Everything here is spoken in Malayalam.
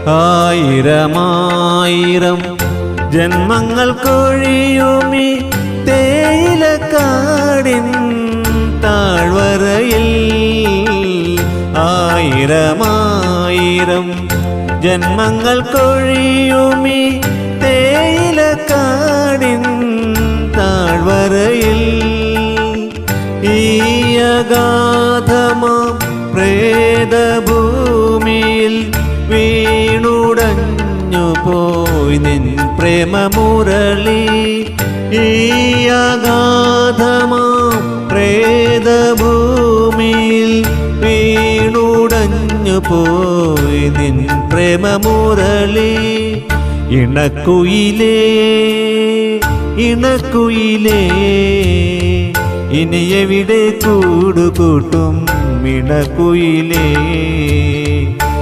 ആയിരമായിരം ജന്മങ്ങൾ കൊഴിയുമീ തേയിലക്കാടിൻ താഴ്വരയിൽ. ആയിരമായിരം ജന്മങ്ങൾ കൊഴിയുമീ തേയിലക്കാടിൻ താഴ്വരയിൽ. ഈ അഗാധമാം പ്രേതഭൂമിയിൽ വീണുടഞ്ഞു പോയി നിൻ പ്രേമമുരളി. ഈ അഗാധമാം പ്രേതഭൂമിയിൽ വീണുടഞ്ഞു പോയി നിൻ പ്രേമമുരളി. ഇണക്കുയിലേ ഇണക്കുയിലേ ഇനി എവിടെ കൂടുകൂട്ടും ഇണക്കുയിലേ.